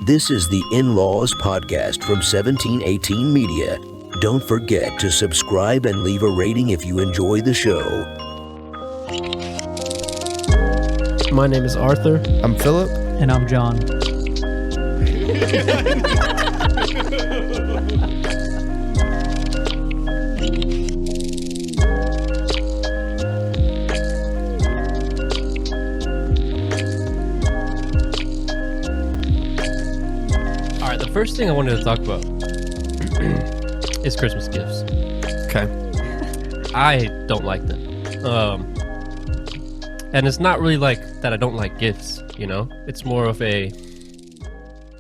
This is the In-Laws podcast from 1718 Media. Don't forget to subscribe and leave a rating if you enjoy the show. My name is Arthur. I'm Philip. And I'm John. All right, the first thing I wanted to talk about is Christmas gifts. Okay. I don't like them. And it's not really like that I don't like gifts, you know? It's more of the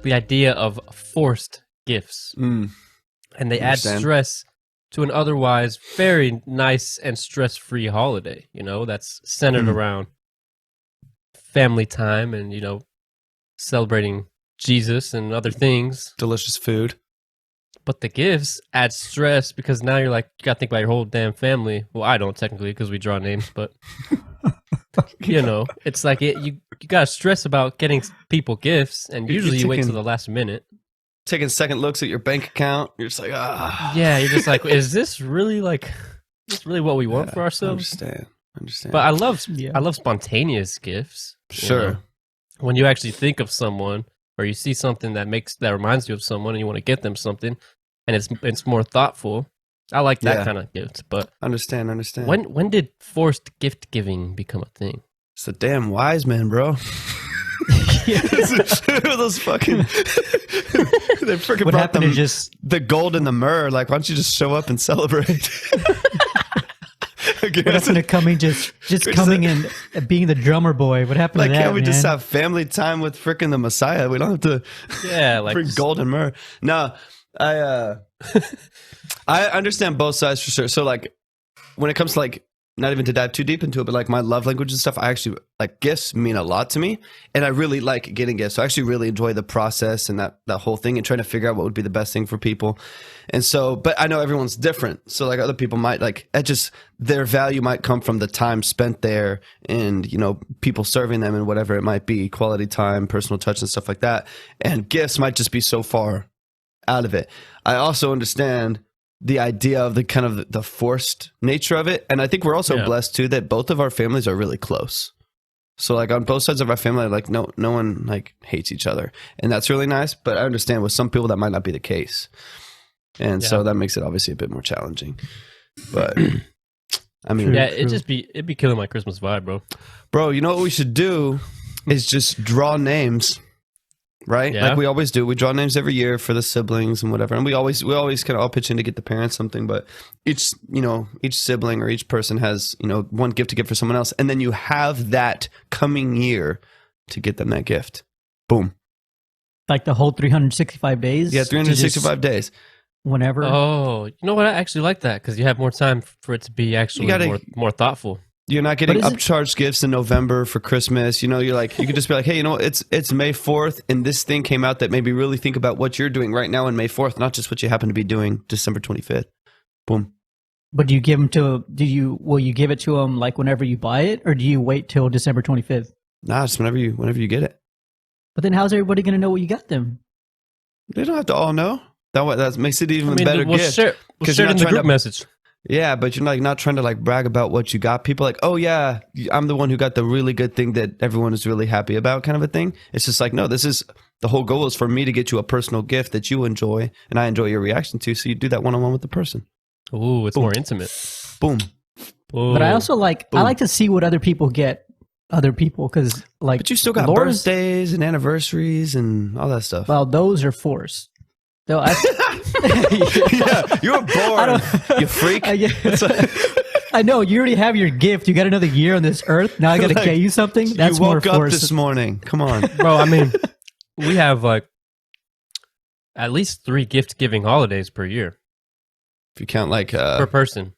idea of forced gifts. And they add stress to an otherwise very nice and stress-free holiday, you know? That's centered around family time and, you know, celebrating Jesus and other things. Delicious food. But the gifts add stress because now you're like, you gotta think about your whole damn family. Well, I don't technically because we draw names, but you know, it's like you gotta stress about getting people gifts, and usually you wait till the last minute. Taking second looks at your bank account, you're just like, Yeah, you're just like, is this really what we want for ourselves? Understand. But I love spontaneous gifts. Sure. You know? When you actually think of someone, or you see something that reminds you of someone, and you want to get them something, and it's more thoughtful. I like that kind of gift. But understand. When did forced gift giving become a thing? It's the damn wise men, bro. Those fucking they freaking What brought happened them to just the gold and the myrrh. Like, why don't you just show up and celebrate? what happened to coming and being the drummer boy? What happened to that? Can't we man? just have family time with frickin' the Messiah? We don't have to bring gold and myrrh. No, I understand both sides for sure. So like when it comes to like, not even to dive too deep into it, but like my love language and stuff, I actually like gifts mean a lot to me, and I really like getting gifts. So I actually really enjoy the process and that whole thing and trying to figure out what would be the best thing for people. And so, but I know everyone's different. So like other people might like, their value might come from the time spent there and, you know, people serving them and whatever it might be, quality time, personal touch and stuff like that. And gifts might just be so far out of it. I also understand the idea of the kind of the forced nature of it. And I think we're also blessed too that both of our families are really close. So like on both sides of our family, like no one like hates each other. And that's really nice. But I understand with some people that might not be the case. And so that makes it obviously a bit more challenging. But I mean, it'd be killing my Christmas vibe, bro. Bro, you know what we should do is just draw names. Right? Yeah. Like we always do. We draw names every year for the siblings and whatever. And we always kind of all pitch in to get the parents something, but each sibling or each person has, you know, one gift to give for someone else. And then you have that coming year to get them that gift. Boom. Like the whole 365 days? Yeah, 365 days. Whenever. Oh, you know what? I actually like that because you have more time for it to be actually more thoughtful. You're not getting upcharged gifts in November for Christmas. You know, you could just be like, hey, you know, it's May 4th, and this thing came out that made me really think about what you're doing right now on May 4th, not just what you happen to be doing December 25th. Boom. But do you give them will you give it to them like whenever you buy it, or do you wait till December 25th? Nah, just whenever you get it. But then how's everybody going to know what you got them? They don't have to all know. That makes it even better gift. We'll share it in the group message. Yeah, but you're like not trying to like brag about what you got. People like, oh yeah, I'm the one who got the really good thing that everyone is really happy about, kind of a thing. It's just like, no, the whole goal is for me to get you a personal gift that you enjoy and I enjoy your reaction to. So you do that one-on-one with the person. Ooh, it's more intimate. Boom. But I also I like to see what other people get other people because like. But you still got birthdays and anniversaries and all that stuff. Well, those are forced. No, yeah, you were born, you freak. I know, you already have your gift. You got another year on this earth. Now I got to get you something? That's more forced. You woke up this morning. Come on. Bro, I mean, we have like at least 3 gift-giving holidays per year. If you count like... per person.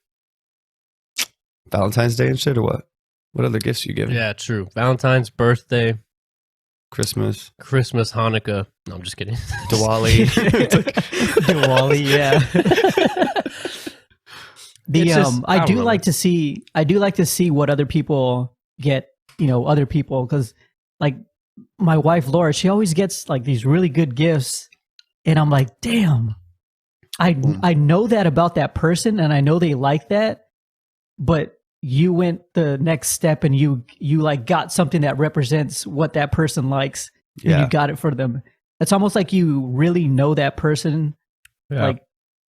Valentine's Day and shit or what? What other gifts are you giving? Yeah, true. Valentine's, birthday... Christmas, Hanukkah. No, I'm just kidding. Diwali. Diwali, yeah. I do like to see what other people get, you know, other people, because like my wife Laura, she always gets like these really good gifts, and I'm like, damn, I know that about that person, and I know they like that, but you went the next step and you like got something that represents what that person likes, and you got it for them. It's almost like you really know that person, like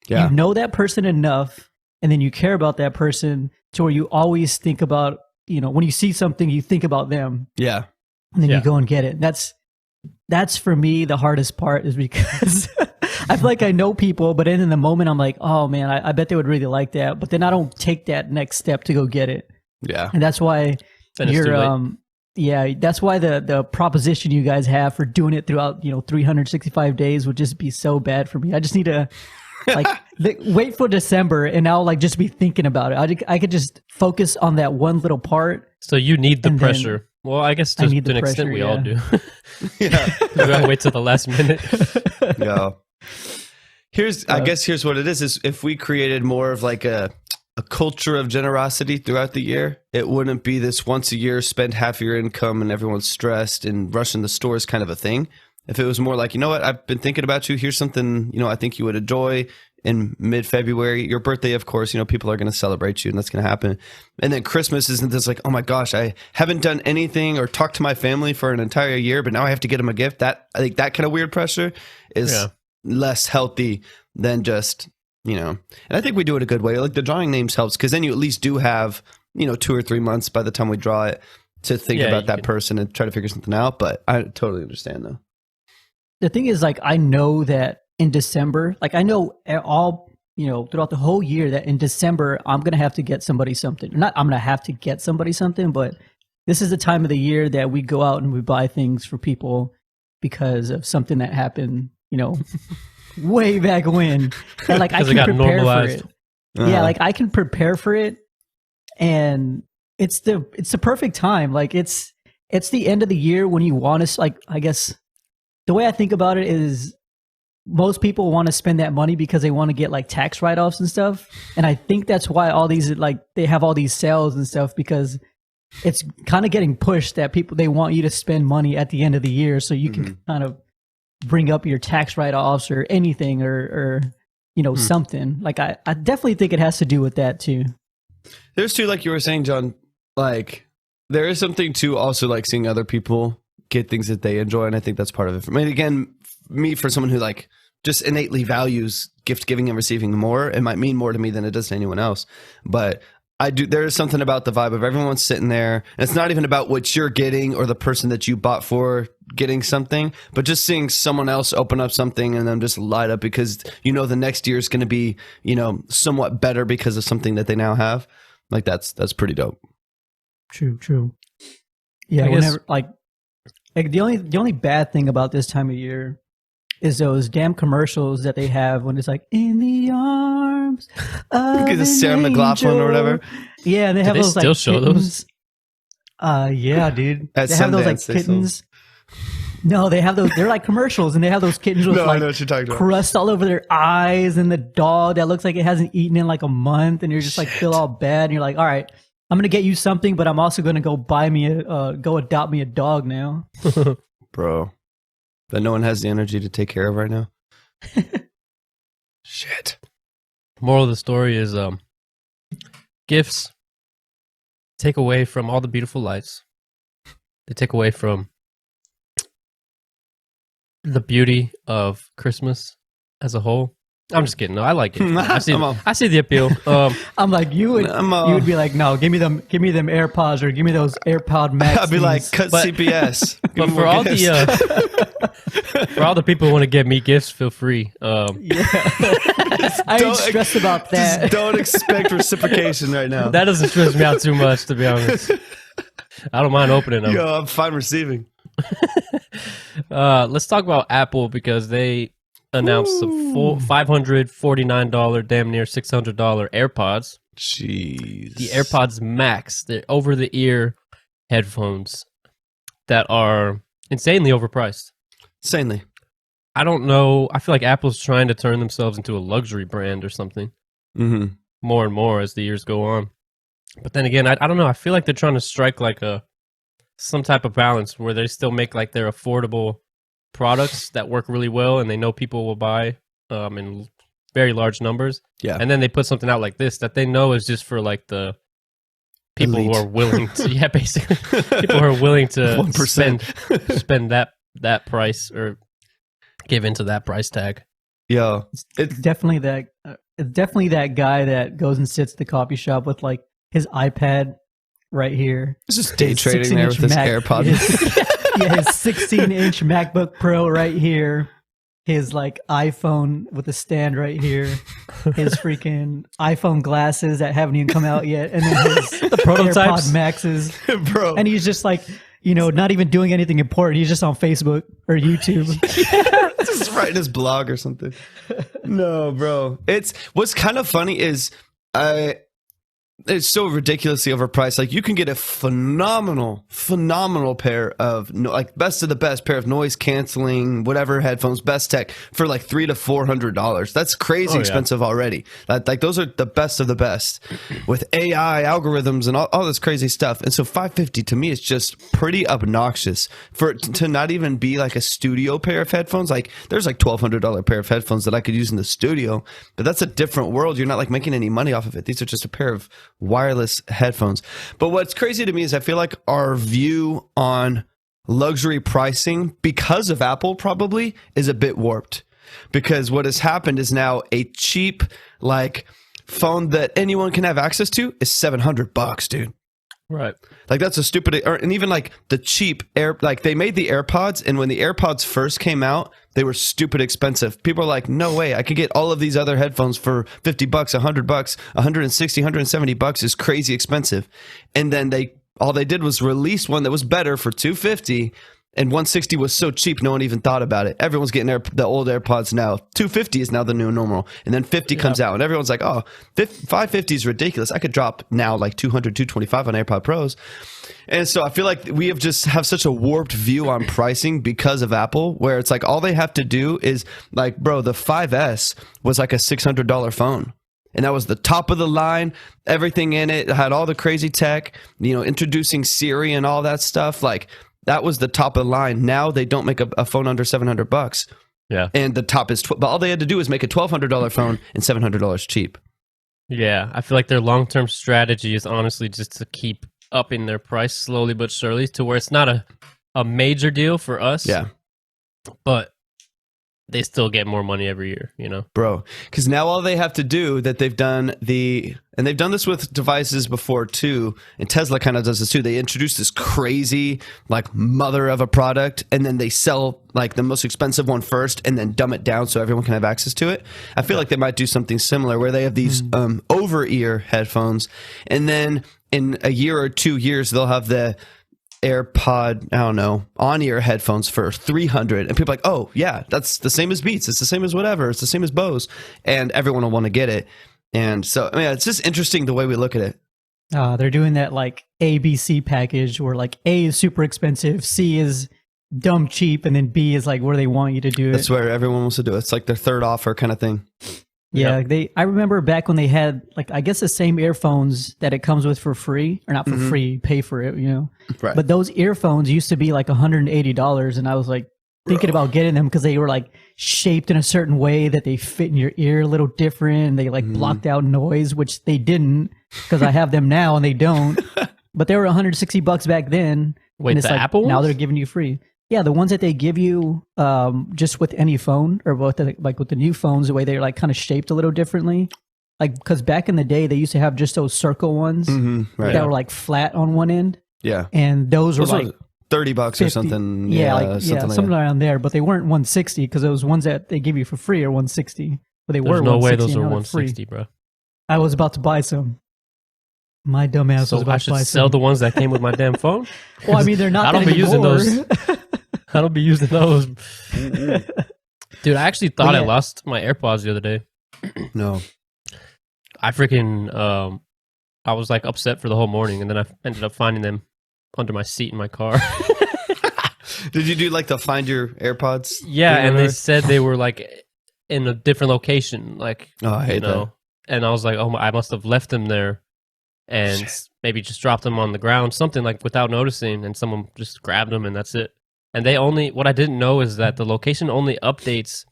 you know that person enough, and then you care about that person to where you always think about, you know, when you see something, you think about them. Yeah. And then you go and get it. That's for me the hardest part, is because I feel like I know people, but then in the moment I'm like, oh man, I bet they would really like that. But then I don't take that next step to go get it. Yeah. And that's why that's why the proposition you guys have for doing it throughout, 365 days would just be so bad for me. I just need to like wait for December, and I'll like just be thinking about it. I could just focus on that one little part. So you need the pressure. Well, I guess to an extent we all do. Yeah. We gotta wait till the last minute. Yeah. I guess here's what it is if we created more of like a culture of generosity throughout the year, it wouldn't be this once a year spend half your income and everyone's stressed and rushing the stores kind of a thing. If it was more like, you know what, I've been thinking about you. Here's something, I think you would enjoy in mid-February. Your birthday, of course, people are going to celebrate you, and that's going to happen. And then Christmas isn't this like, oh my gosh, I haven't done anything or talked to my family for an entire year, but now I have to get them a gift. I think that kind of weird pressure is less healthy than just, and I think we do it a good way. Like the drawing names helps, because then you at least do have, 2 or 3 months by the time we draw it to think about that person and try to figure something out. But I totally understand though. The thing is, like, I know that in December, like I know all, throughout the whole year that in December, I'm going to have to get somebody something. Not I'm going to have to get somebody something, but this is the time of the year that we go out and we buy things for people because of something that happened, way back when. And like I can prepare for it. Yeah, like I can prepare for it, and it's the perfect time. Like it's the end of the year when you want to, like, I guess the way I think about it is most people want to spend that money because they want to get like tax write-offs and stuff. And I think that's why all these, like, they have all these sales and stuff, because it's kind of getting pushed that they want you to spend money at the end of the year so you can kind of bring up your tax write-offs or anything or something. Like I definitely think it has to do with that too. There's too, like you were saying, John, like there is something to also like seeing other people get things that they enjoy, and I think that's part of it. For me, again, for someone who like just innately values gift giving and receiving more, it might mean more to me than it does to anyone else. But there is something about the vibe of everyone sitting there, and it's not even about what you're getting or the person that you bought for getting something, but just seeing someone else open up something and them just light up because the next year is going to be somewhat better because of something that they now have. Like that's pretty dope. True. Yeah, whenever like the only bad thing about this time of year is those damn commercials that they have when it's like in the arms of the Sarah McLachlan or whatever. Yeah, and they have those still like show kittens. Yeah, dude. They have those like kittens. No, they have those. They're like commercials, and they have those kittens with I know what you're talking about. Crust all over their eyes, and the dog that looks like it hasn't eaten in like a month, and you're just like feel all bad, and you're like, all right, I'm gonna get you something, but I'm also gonna go go adopt me a dog now. Bro, that no one has the energy to take care of right now. Shit. Moral of the story is gifts take away from all the beautiful lights. They take away from the beauty of Christmas as a whole. I'm just kidding. No, I like it. I see the appeal. I'm like you would be like, no, give me them AirPods, or give me those AirPod Max. I'd be like, cut CPS. But for all the people who want to get me gifts, feel free. I ain't stressed about that. Just don't expect reciprocation right now. That doesn't stress me out too much, to be honest. I don't mind opening them. Yo, I'm fine receiving. Let's talk about Apple, because they announced some $549, damn near $600 AirPods. Jeez. The AirPods Max. They're over-the-ear headphones that are insanely overpriced. Insanely. I don't know. I feel like Apple's trying to turn themselves into a luxury brand or something. Mm-hmm. More and more as the years go on. But then again, I don't know. I feel like they're trying to strike like a some type of balance where they still make like their affordable products that work really well and they know people will buy in very large numbers. Yeah. And then they put something out like this that they know is just for like the people who are willing to, basically people who are willing to 1%. spend that price or give into that price tag. Yeah. It's definitely that guy that goes and sits at the coffee shop with like his iPad right here. It's just day trading there with his AirPods. His 16-inch MacBook Pro right here. His like iPhone with a stand right here. His freaking iPhone glasses that haven't even come out yet. And then his the prototypes. AirPod Maxes. Bro. And he's just like, not even doing anything important. He's just on Facebook or YouTube. Just writing his blog or something. No, bro. What's kind of funny is it's so ridiculously overpriced. Like you can get a phenomenal pair of like best of the best pair of noise canceling, whatever headphones, best tech for like $300 to $400. That's crazy expensive already. Like those are the best of the best with AI algorithms and all this crazy stuff. And so $550 to me is just pretty obnoxious for it to not even be like a studio pair of headphones. Like there's like $1,200 pair of headphones that I could use in the studio, but that's a different world. You're not like making any money off of it. These are just a pair of wireless headphones. But what's crazy to me is I feel like our view on luxury pricing because of Apple probably is a bit warped, because what has happened is now a cheap like phone that anyone can have access to is $700, dude. Right. Like that's a stupid, and even like the cheap like they made the AirPods, and when the AirPods first came out, they were stupid expensive. People are like, no way, I could get all of these other headphones for $50, $100, $160, $170 is crazy expensive. And then all they did was release one that was better for $250. And $160 was so cheap, no one even thought about it. Everyone's getting the old AirPods now. $250 is now the new normal. And then $50 comes out, and everyone's like, oh, $550 is ridiculous. I could drop now like $200, $225 on AirPod Pros. And so I feel like we have such a warped view on pricing because of Apple, where it's like all they have to do is like, bro, the 5S was like a $600 phone. And that was the top of the line, everything in it had all the crazy tech, introducing Siri and all that stuff. Like, that was the top of the line. Now they don't make a phone under $700. Yeah. And the top is, but all they had to do is make a $1,200 phone and $700 cheap. Yeah. I feel like their long-term strategy is honestly just to keep upping their price slowly but surely to where it's not a major deal for us. Yeah. But they still get more money every year, Bro, because now all they have to do that they've done and they've done this with devices before too, and Tesla kind of does this too. They introduce this crazy like mother of a product, and then they sell like the most expensive one first and then dumb it down so everyone can have access to it. I feel like they might do something similar where they have these over-ear headphones, and then in a year or 2 years they'll have the AirPod, I don't know, on-ear headphones for $300, and people are like, oh yeah, that's the same as Beats, it's the same as whatever, it's the same as Bose, and everyone will want to get it. And so, I mean, it's just interesting the way we look at it. They're doing that like ABC package where like A is super expensive, C is dumb cheap, and then B is like where they want you to do it. That's where everyone wants to do it. It's like their third offer kind of thing. Yeah, I remember back when they had like, I guess the same earphones that it comes with for free, or not for free, pay for it, Right. But those earphones used to be like $180, and I was like thinking about getting them because they were like shaped in a certain way that they fit in your ear a little different, and they like blocked out noise, which they didn't, because I have them now and they don't. But they were $160 back then. Wait, and it's the like, Apple ones? now they're giving you free. Yeah, the ones that they give you just with any phone, or with the new phones, the way they're like kind of shaped a little differently. Like, because back in the day, they used to have just those circle ones that were like flat on one end. Yeah. And those were like $30 50, or something. Something around there. But they weren't 160, because those ones that they give you for free are 160. But they were 160. There's no way those are 160, bro. I was about to buy some. My dumbass was about to buy some. I should sell the ones that came with my damn phone? Well, I mean, they're not. I don't be using those. I don't be using those. Dude, I actually thought I lost my AirPods the other day. No. I freaking, I was like upset for the whole morning, and then I ended up finding them under my seat in my car. Did you do like the find your AirPods? Yeah, and they said they were like in a different location. Like, oh, I hate that. And I was like, oh, I must have left them there. and maybe just dropped them on the ground, something like without noticing, and someone just grabbed them and that's it. And what I didn't know is that the location only updates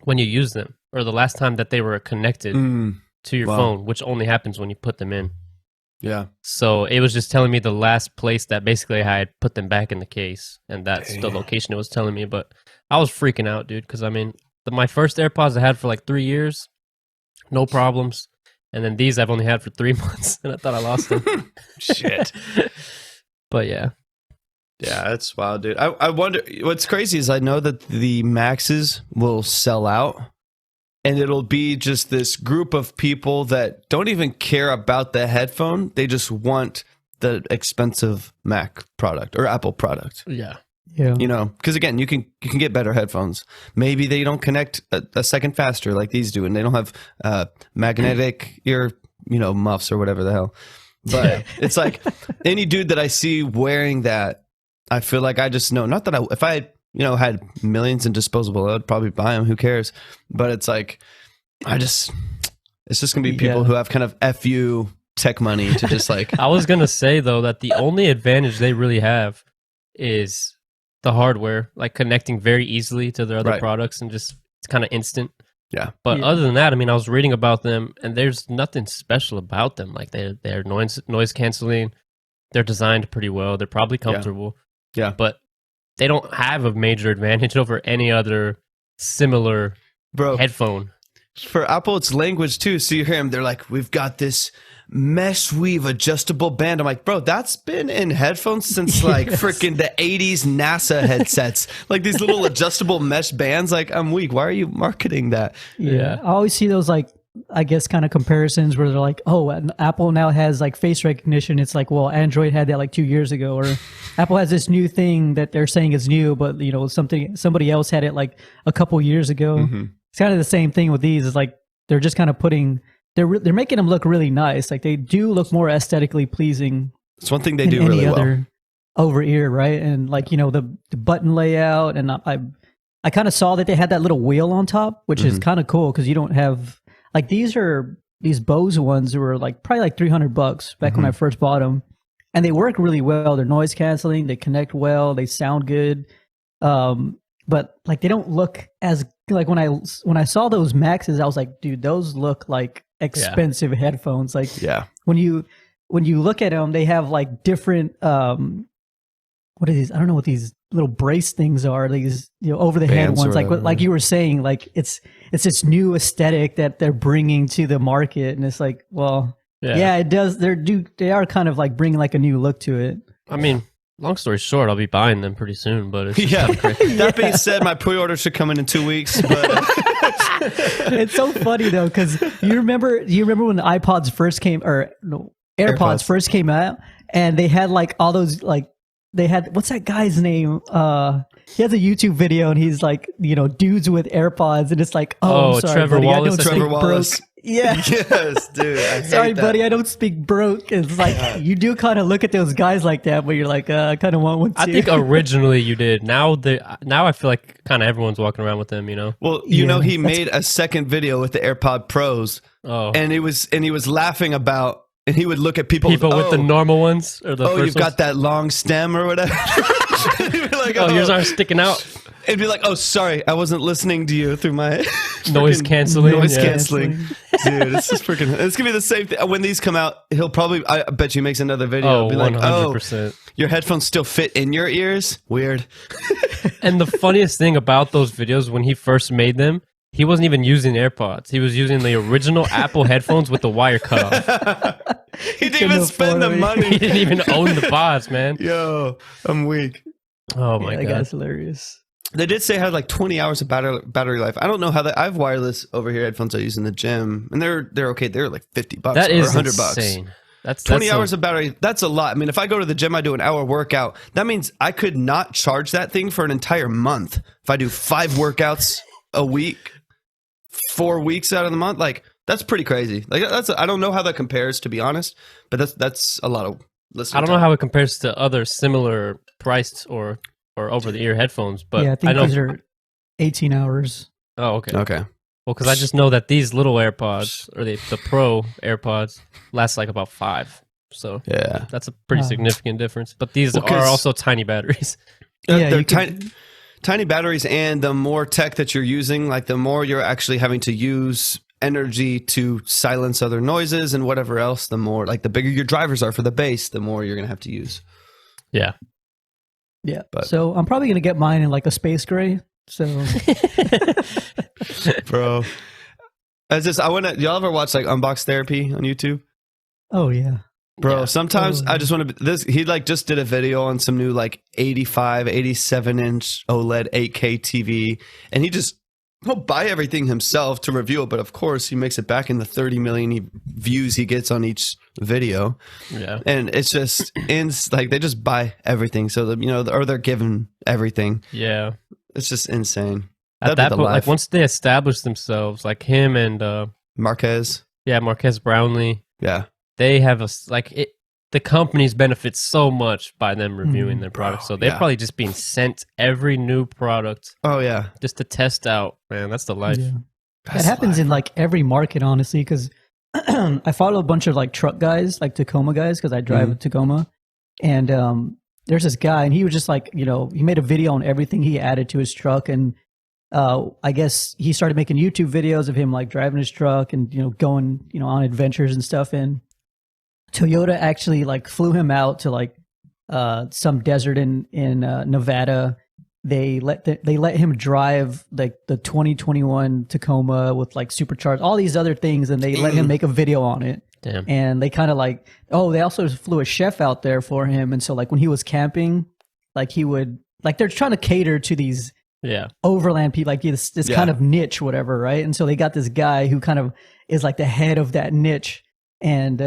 when you use them, or the last time that they were connected to your phone, which only happens when you put them in. Yeah. So it was just telling me the last place that basically I had put them back in the case, and that's the location it was telling me. But I was freaking out, dude, because I mean, my first AirPods I had for like 3 years, no problems. And then these I've only had for 3 months, and I thought I lost them. Shit. But yeah. Yeah, that's wild, dude. I wonder, what's crazy is I know that the Maxes will sell out, and it'll be just this group of people that don't even care about the headphone. They just want the expensive Mac product or Apple product. Yeah. Yeah. You know, because again, you can get better headphones. Maybe they don't connect a second faster like these do, and they don't have magnetic ear, muffs or whatever the hell. But it's like any dude that I see wearing that, I feel like I just know. Not that if I had millions in disposable, I'd probably buy them. Who cares? But it's like it's just gonna be people who have kind of FU tech money to just like. I was gonna say though that the only advantage they really have is the hardware, like connecting very easily to their other products, and just it's kind of instant. Yeah. But other than that, I mean, I was reading about them, and there's nothing special about them. Like they're noise canceling. They're designed pretty well. They're probably comfortable. Yeah. But they don't have a major advantage over any other similar headphone. For Apple, it's language too. So you hear them, they're like, we've got this mesh weave adjustable band. I'm like, bro, that's been in headphones since like freaking the 80s NASA headsets. Like these little adjustable mesh bands. Like, I'm weak. Why are you marketing that? Yeah. I always see those like, I guess kind of comparisons where they're like, oh, Apple now has like face recognition. It's like, well, Android had that like 2 years ago, or Apple has this new thing that they're saying is new, but somebody else had it like a couple years ago. Mm-hmm. It's kind of the same thing with these. It's like they're just kind of they're making them look really nice. Like they do look more aesthetically pleasing. It's one thing they do really well. Over ear, right? And like the button layout, and I kind of saw that they had that little wheel on top, which is kind of cool because you don't have like these Bose ones were like probably like $300 back when I first bought them, and they work really well. They're noise canceling, they connect well, they sound good, but like they don't look as like when I saw those Maxes, I was like, dude, those look like expensive headphones. Like when you look at them, they have like different what are these? I don't know what these little brace things are. These over the head ones, like you were saying, like it's this new aesthetic that they're bringing to the market, and it's like, well, it does. They are kind of like bringing like a new look to it. I mean, long story short, I'll be buying them pretty soon. But it's just crazy. That being said, my pre-order should come in 2 weeks. But it's so funny though, because you remember when the iPods first came, or no, AirPods first came out, and they had like all those like. They had, what's that guy's name? He has a YouTube video, and he's like, dudes with AirPods, and it's like, I'm sorry, Trevor buddy, Wallace. I don't speak broke. Yeah. Yes, dude. I hate sorry, that. buddy, I don't speak broke. It's like you do kind of look at those guys like that, but you're like, I kind of want one too. I think originally you did. Now I feel like kind of everyone's walking around with them. Well, he made a second video with the AirPod Pros, and he was laughing about. And he would look at people with the normal ones, or the first you've got that long stem or whatever. He'd be like, yours aren't sticking out. It'd be like, oh, sorry, I wasn't listening to you through my noise canceling. Dude, it's just freaking. It's gonna be the same thing when these come out. He'll probably, I bet you, makes another video. Oh, be like, 100%. Your headphones still fit in your ears. Weird. And the funniest thing about those videos, when he first made them, he wasn't even using AirPods. He was using the original Apple headphones with the wire cut off. He didn't even spend the money. He didn't even own the pods, man. Yo, I'm weak. Oh my god, that guy's hilarious. They did say it had like 20 hours of battery life. I don't know how that. I have wireless over here headphones I use in the gym, and they're okay. They're like $50 that or is $100. Insane. That's 20 hours of battery. That's a lot. I mean, if I go to the gym, I do an hour workout. That means I could not charge that thing for an entire month. If I do 5 workouts a week, 4 weeks out of the month, like that's pretty crazy. Like I don't know how that compares, to be honest, but that's a lot of listening. I don't know how it compares to other similar priced or over the ear headphones, but I think these are 18 hours. Oh, okay. Well, because I just know that these little AirPods, or the Pro AirPods, last like about 5. So yeah, that's a pretty significant difference. But these are also tiny batteries. They're tiny batteries, and the more tech that you're using, like the more you're actually having to use energy to silence other noises and whatever else, the more, like the bigger your drivers are for the bass, the more you're going to have to use. Yeah. Yeah. So I'm probably going to get mine in like a space gray. So, bro, y'all ever watch like Unbox Therapy on YouTube? Oh yeah. Bro, sometimes I just want to, he like just did a video on some new like 87 inch OLED 8K TV, and he'll buy everything himself to review it, but of course he makes it back in the 30 million views he gets on each video. Yeah. And it's just, like they just buy everything. So, or they're given everything. Yeah. It's just insane. At that point, like once they establish themselves, like him and Marquez. Yeah, Marquez Brownlee. Yeah. They have the companies benefit so much by them reviewing their products. So they're probably just being sent every new product. Oh yeah. Just to test out. Man, that's the life. Yeah. That happens in like every market, honestly, because I follow a bunch of like truck guys, like Tacoma guys, because I drive a Tacoma. And there's this guy, and he was just like, he made a video on everything he added to his truck. And I guess he started making YouTube videos of him like driving his truck and, going, on adventures and stuff. And Toyota actually like flew him out to like some desert in Nevada. They let him drive like the 2021 Tacoma with like supercharged, all these other things, and they let him make a video on it. Damn. And they kind of like, they also flew a chef out there for him, and so like when he was camping, like he would like they're trying to cater to these overland people, like this kind of niche, whatever, right? And so they got this guy who kind of is like the head of that niche, and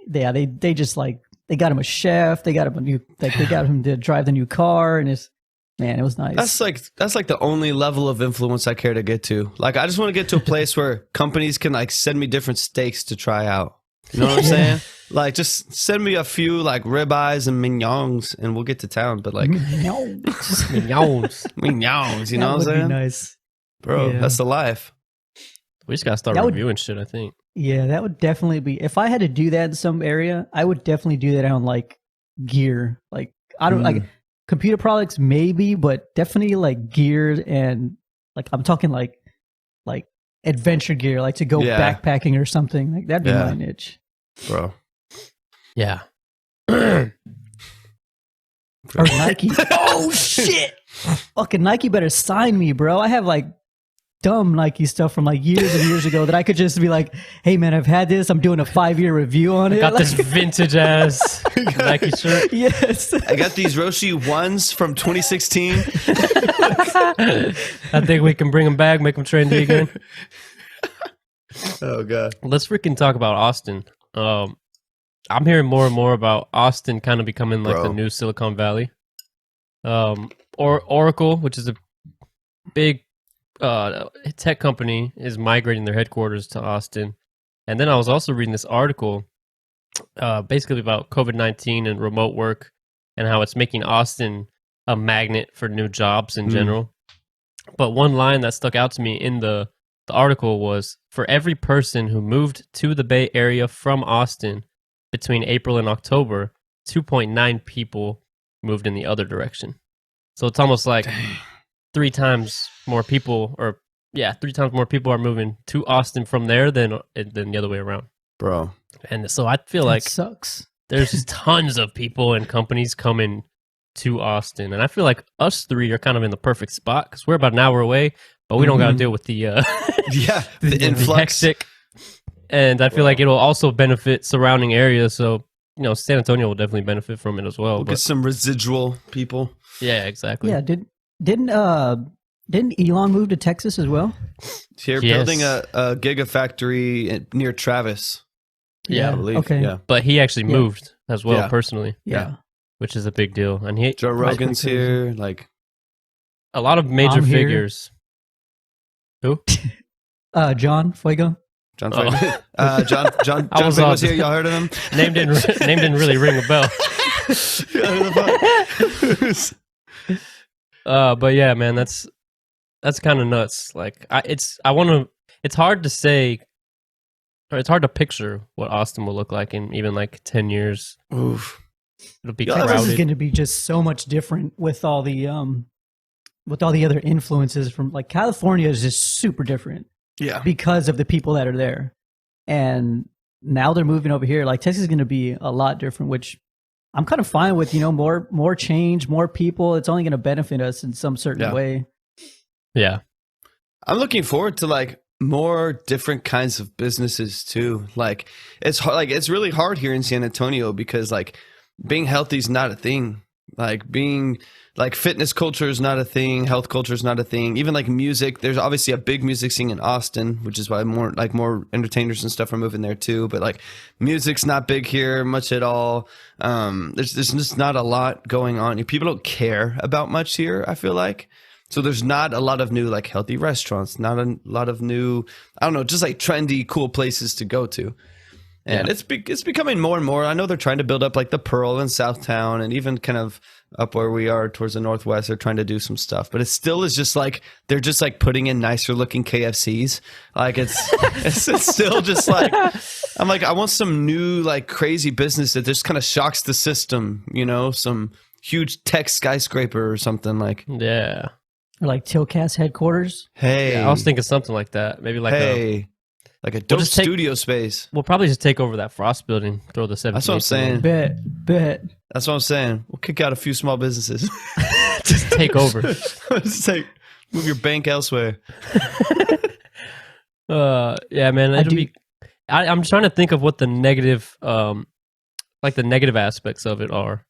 they just like they got him a chef, they got him a new, like they got him to drive the new car, and it was nice. That's like the only level of influence I care to get to. Like I just want to get to a place where companies can like send me different steaks to try out. You know what I'm saying? Like just send me a few like ribeyes and mignons, and we'll get to town. But like mignons, you know what I'm saying? Nice, bro. Yeah. That's the life. We just gotta start reviewing shit, I think. Yeah, that would definitely be. If I had to do that in some area, I would definitely do that on like gear. Like I don't like computer products, maybe, but definitely like gear, and like I'm talking like adventure gear, like to go backpacking or something. Like that'd be my niche, bro. Yeah. Or Nike. Oh shit! Fucking Nike better sign me, bro. I have like dumb Nike stuff from like years and years ago that I could just be like, hey man, I've had this, I'm doing a 5-year review on it. I got this vintage ass Nike shirt. Yes. I got these Roshi 1s from 2016. I think we can bring them back, make them trendy again. Oh god. Let's freaking talk about Austin. I'm hearing more and more about Austin kind of becoming like the new Silicon Valley. Or Oracle, which is a big tech company, is migrating their headquarters to Austin. And then I was also reading this article basically about COVID-19 and remote work and how it's making Austin a magnet for new jobs in general. But one line that stuck out to me in the article was, for every person who moved to the Bay Area from Austin between April and October, 2.9 people moved in the other direction. So it's almost like 3 times more people, or 3 times more people are moving to Austin from there than the other way around, bro. And so I feel like sucks. There's tons of people and companies coming to Austin, and I feel like us 3 are kind of in the perfect spot because we're about an hour away, but we don't got to deal with the the influx. Hectic. And I feel like it'll also benefit surrounding areas. So San Antonio will definitely benefit from it as well. We'll get some residual people. Yeah, exactly. Yeah, didn't Elon move to Texas as well? Here, building a gigafactory near Travis. Yeah, I believe. Okay. Yeah. But he actually moved as well personally. Yeah. Which is a big deal. And Joe Rogan's here. Like a lot of major figures. Who? John Fuego. John Fuego. John was here. Y'all heard of him? Name didn't really ring a bell. But yeah, man, that's kind of nuts. Like I want to it's hard to say, or it's hard to picture what Austin will look like in even like 10 years. Oof. It'll be Texas crowded. is going to be just so much different with all the other influences from like California is just super different. Yeah. Because of the people that are there. And now they're moving over here. Like Texas is going to be a lot different, which I'm kind of fine with, more change, more people. It's only going to benefit us in some certain way. Yeah. I'm looking forward to like more different kinds of businesses too. Like it's hard, like it's really hard here in San Antonio because like being healthy is not a thing. Like being like fitness culture is not a thing. Health culture is not a thing. Even like music, there's obviously a big music scene in Austin, which is why more entertainers and stuff are moving there too. But like music's not big here much at all. There's just not a lot going on. People don't care about much here, I feel like. So there's not a lot of new like healthy restaurants, not a lot of new, I don't know, just like trendy, cool places to go to. And it's becoming more and more. I know they're trying to build up like the Pearl in Southtown and even kind of up where we are towards the Northwest. They're trying to do some stuff, but it still is just like they're just like putting in nicer looking KFCs. Like it's still just like I'm like I want some new like crazy business that just kind of shocks the system. Some huge tech skyscraper or something like. Yeah. Or like Tilcast headquarters. Hey, yeah, I was thinking something like that. Maybe like like a dope studio space. We'll probably just take over that Frost building, throw the 7. That's what I'm saying. Bet. That's what I'm saying. We'll kick out a few small businesses. Just take over. Just move your bank elsewhere. Yeah, man. I'm trying to think of what the negative, like the negative aspects of it are,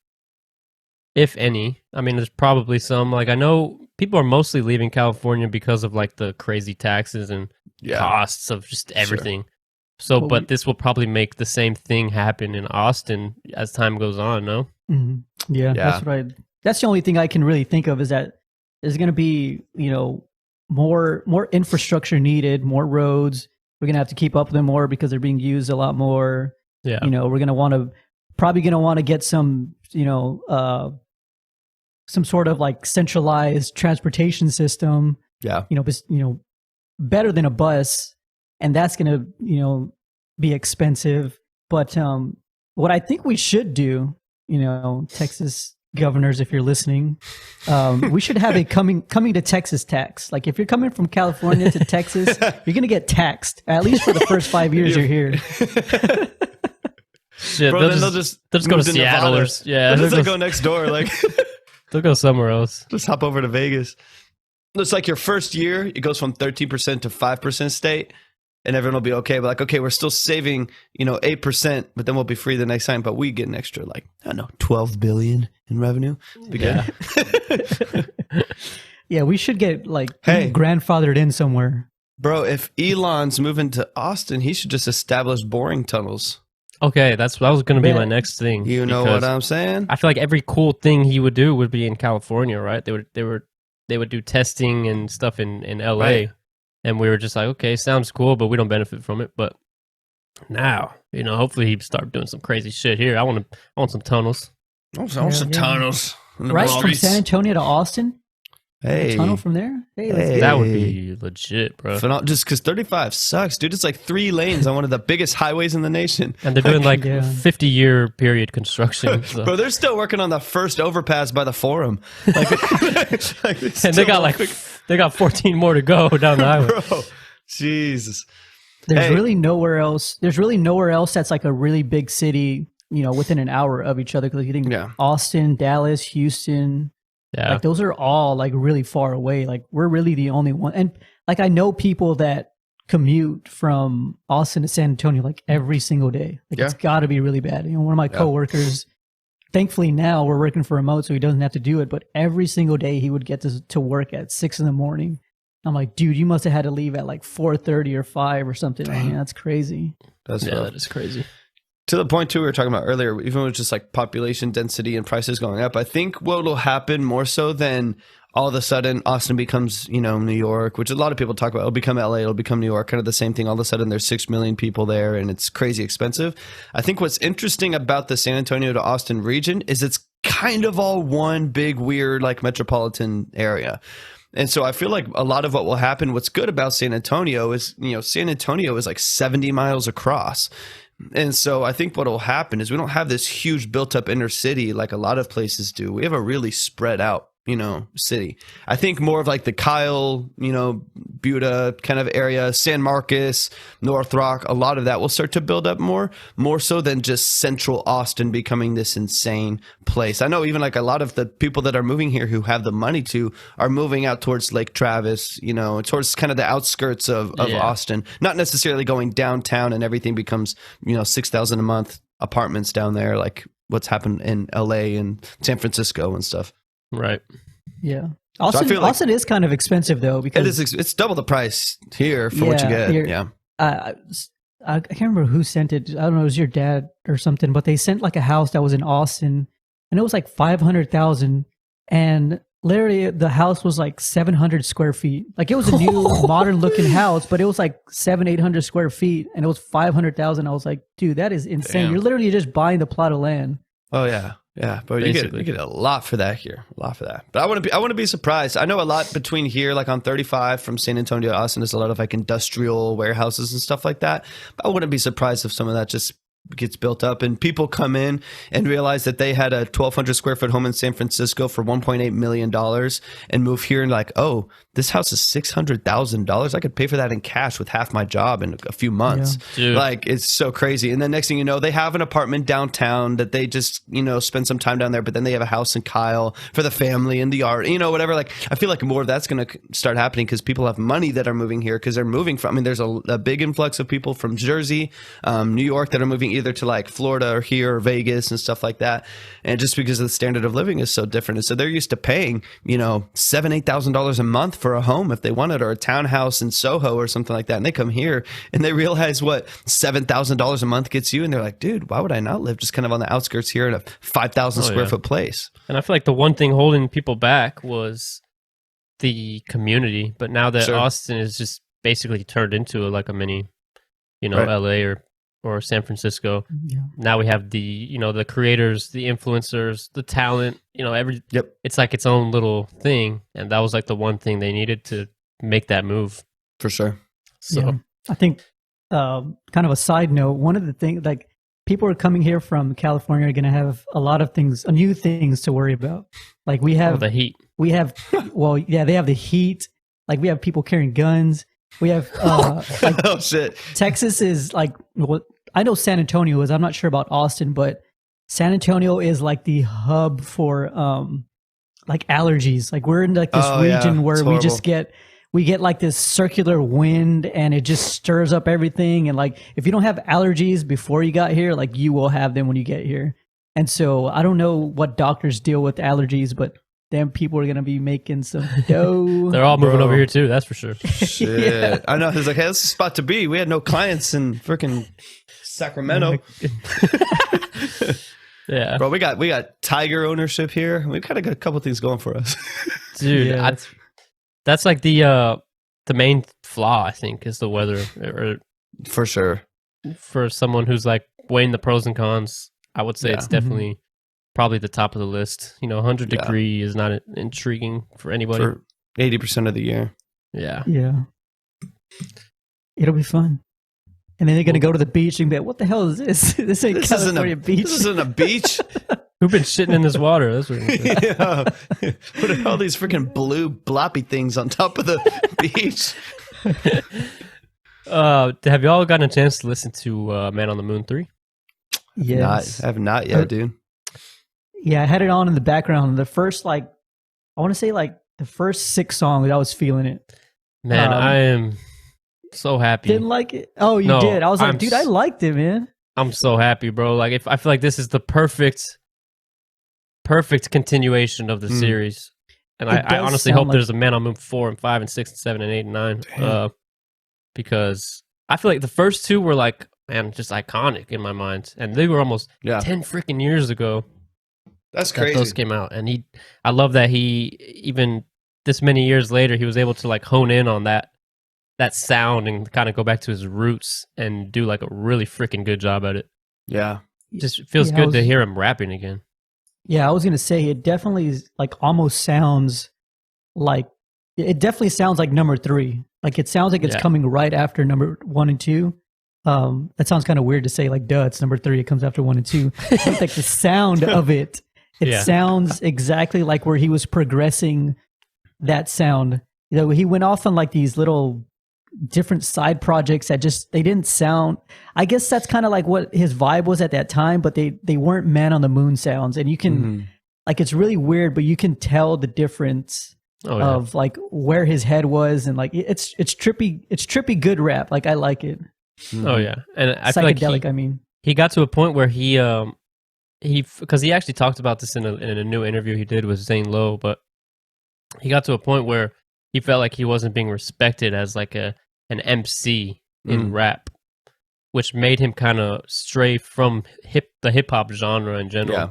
if any. I mean, there's probably some. Like I know people are mostly leaving California because of like the crazy taxes and costs of just everything. Sure. So, but this will probably make the same thing happen in Austin as time goes on, no? Mm-hmm. Yeah, that's the only thing I can really think of is that there's going to be, more infrastructure needed, more roads. We're going to have to keep up with them more because they're being used a lot more. Yeah. We're going to probably going to want to get some, some sort of like centralized transportation system. Yeah. Better than a bus, and that's going to, be expensive. But what I think we should do, Texas governors, if you're listening, we should have a coming to Texas tax. Like if you're coming from California to Texas, you're going to get taxed at least for the first 5 years you're here. Shit, bro, they'll just go to Seattle or they'll just go next door. Like they'll go somewhere else. Just hop over to Vegas. It's like your first year, it goes from 13% to 5% state, and everyone will be okay. But like, okay, we're still saving, 8%, but then we'll be free the next time. But we get an extra, like, I don't know, $12 billion in revenue. Yeah. Yeah, we should get grandfathered in somewhere. Bro, if Elon's moving to Austin, he should just establish boring tunnels. Okay, that was going to be my next thing. You know what I'm saying? I feel like every cool thing he would do would be in California, right? They would do testing and stuff in LA. Right. And we were just like, okay, sounds cool, but we don't benefit from it. But now, hopefully he'd start doing some crazy shit here. I want some tunnels. I want some tunnels. Right from San Antonio to Austin? Hey. A tunnel from there? Hey. That would be legit, bro. Just because 35 sucks, dude. It's like 3 lanes on one of the biggest highways in the nation. And they're doing 50-year period construction. So. Bro, they're still working on the first overpass by the Forum. And they got 14 more to go down the highway. Bro, Jesus. There's really nowhere else. There's really nowhere else that's like a really big city, within an hour of each other. Because you think Austin, Dallas, Houston. Yeah. Like those are all like really far away. Like we're really the only one. And like I know people that commute from Austin to San Antonio like every single day. Like it's got to be really bad. One of my coworkers, thankfully now we're working for remote, so he doesn't have to do it. But every single day he would get to work at 6 a.m. I'm like, dude, you must have had to leave at like 4:30 or 5 or something. I mean, that's crazy. That is crazy. To the point, too, we were talking about earlier, even with just like population density and prices going up, I think what will happen more so than all of a sudden Austin becomes, New York, which a lot of people talk about. It'll become LA, it'll become New York, kind of the same thing. All of a sudden there's 6 million people there and it's crazy expensive. I think what's interesting about the San Antonio to Austin region is it's kind of all one big weird like metropolitan area. And so I feel like a lot of what will happen, what's good about San Antonio is, San Antonio is like 70 miles across. And so I think what will happen is we don't have this huge built up inner city like a lot of places do. We have a really spread out, city. I think more of like the Kyle, Buda kind of area, San Marcos, North Rock, a lot of that will start to build up more so than just central Austin becoming this insane place. I know even like a lot of the people that are moving here who have the money to are moving out towards Lake Travis, towards kind of the outskirts of Austin, not necessarily going downtown and everything becomes, $6,000 a month apartments down there, like what's happened in LA and San Francisco and stuff. Right. Yeah. Austin is kind of expensive though, because it's double the price here for what you get. Yeah. I can't remember who sent it. I don't know, it was your dad or something, but they sent like a house that was in Austin and it was like 500,000 and literally the house was like 700 square feet. Like it was a new modern looking house, but it was like 800 square feet and it was 500,000. I was like, dude, that is insane. Damn. You're literally just buying the plot of land. Oh yeah. Yeah, but you get a lot for that here, But I wouldn't be surprised. I know a lot between here, like on 35 from San Antonio to Austin, there's a lot of like industrial warehouses and stuff like that. But I wouldn't be surprised if some of that just gets built up and people come in and realize that they had a 1,200 square foot home in San Francisco for $1.8 million and move here and like, oh, this house is $600,000. I could pay for that in cash with half my job in a few months. Yeah. Like it's so crazy. And then next thing you know, they have an apartment downtown that they just, spend some time down there, but then they have a house in Kyle for the family and the art, whatever. Like I feel like more of that's going to start happening because people have money that are moving here because they're moving from, there's a big influx of people from Jersey, New York that are moving either to like Florida or here or Vegas and stuff like that. And just because the standard of living is so different. And so they're used to paying, $7,000-$8,000 a month for a home if they wanted, or a townhouse in Soho or something like that. And they come here and they realize what $7,000 a month gets you. And they're like, dude, why would I not live just kind of on the outskirts here in a 5,000 square foot place? And I feel like the one thing holding people back was the community. But now that Austin is just basically turned into like a mini, LA or San Francisco. Yeah. Now we have the, the creators, the influencers, the talent, it's like its own little thing. And that was like the one thing they needed to make that move. For sure. So yeah. I think kind of a side note, one of the things, like people are coming here from California are going to have a lot of new things to worry about. Like we have the heat. We have, they have the heat. Like we have people carrying guns. We have, like, oh shit. Texas is like, I know San Antonio is, I'm not sure about Austin, but San Antonio is like the hub for, like allergies. Like we're in like this region where we just get like this circular wind and it just stirs up everything. And like, if you don't have allergies before you got here, like you will have them when you get here. And so I don't know what doctors deal with allergies, but damn, people are going to be making some dough. They're all moving over here too, that's for sure. Shit. Yeah. I know. It's like, hey, this is a spot to be. We had no clients in freaking Sacramento. Yeah. Bro, we got tiger ownership here. We've kind of got a couple things going for us. Dude, yeah. That's like the main flaw, I think, is the weather. For sure. For someone who's like weighing the pros and cons, I would say it's definitely probably the top of the list. 100 degree is not intriguing for anybody. For 80% of the year. Yeah. Yeah. It'll be fun. And then they're going to go to the beach and be like, what the hell is this? This ain't California beach. This isn't a beach. Who've been shitting in this water? That's what yeah. What are all these freaking blue bloppy things on top of the beach? Have you all gotten a chance to listen to Man on the Moon 3? Yes. I have not yet, dude. Yeah, I had it on in the background. The first, I want to say the first 6 songs, I was feeling it. Man, I am so happy. Didn't like it? Oh, you did? I was like, dude, I liked it, man. I'm so happy, bro. Like, I feel like this is the perfect continuation of the series. And I honestly hope there's a Man on Moon 4 and 5 and 6 and 7 and 8 and 9. Because I feel like the first 2 were like, man, just iconic in my mind. And they were almost 10 freaking years ago. That's crazy. Those came out. And I love that he, even this many years later, he was able to like hone in on that sound and kind of go back to his roots and do like a really freaking good job at it. Yeah. Just feels good to hear him rapping again. Yeah, I was going to say it definitely is like almost sounds like it definitely sounds like number 3. Like it sounds like it's coming right after number 1 and 2. That sounds kind of weird to say, like, duh, it's number 3. It comes after 1 and 2. But like the sound of it sounds exactly like where he was progressing that sound. You know, he went off on like these little different side projects that just, they didn't sound, I guess that's kind of like what his vibe was at that time, but they weren't Man on the Moon sounds. And you can, like, it's really weird, but you can tell the difference of like where his head was, and like it's trippy good rap. Like I like it. Oh yeah, and I feel psychedelic. Like he got to a point where he because he actually talked about this in a new interview he did with Zane Lowe, but he got to a point where he felt like he wasn't being respected as like an MC in rap, which made him kind of stray from the hip hop genre in general. Yeah.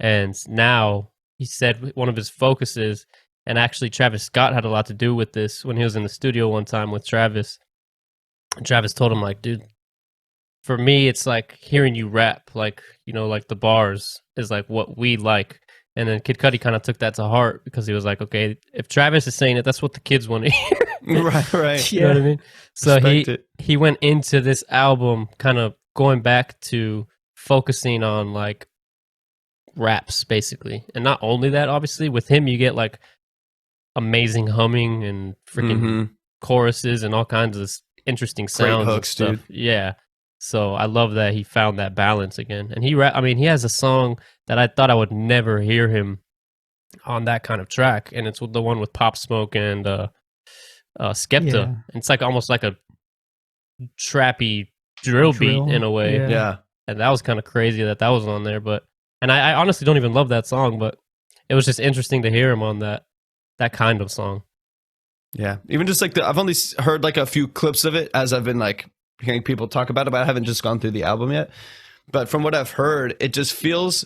And now he said one of his focuses, and actually Travis Scott had a lot to do with this when he was in the studio one time with Travis. And Travis told him, like, dude, for me, it's like hearing you rap, like, you know, like the bars is like what we like. And then Kid Cudi kind of took that to heart because he was like, okay, if Travis is saying it, that's what the kids want to hear. Right. You know what I mean? So he went into this album kind of going back to focusing on like raps, basically. And not only that, obviously, with him, you get like amazing humming and freaking choruses and all kinds of interesting sounds. Great hooks, and stuff. Dude. Yeah. So I love that he found that balance again. And he has a song that I thought I would never hear him on that kind of track, and it's the one with Pop Smoke and Skepta. Yeah. It's like almost like a trappy drill beat in a way. Yeah. And that was kind of crazy that was on there. And I honestly don't even love that song, but it was just interesting to hear him on that kind of song. Yeah. Even just like I've only heard like a few clips of it as I've been like hearing people talk about it, but I haven't just gone through the album yet. But from what I've heard, it just feels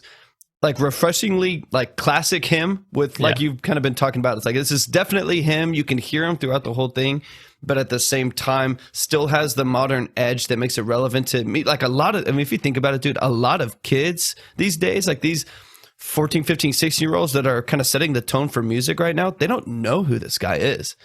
like refreshingly like classic him with like you've kind of been talking about. It's like, this is definitely him. You can hear him throughout the whole thing, but at the same time still has the modern edge that makes it relevant to me. Like a lot of, I mean, if you think about it, dude, a lot of kids these days, like these 14, 15, 16-year-olds that are kind of setting the tone for music right now, they don't know who this guy is.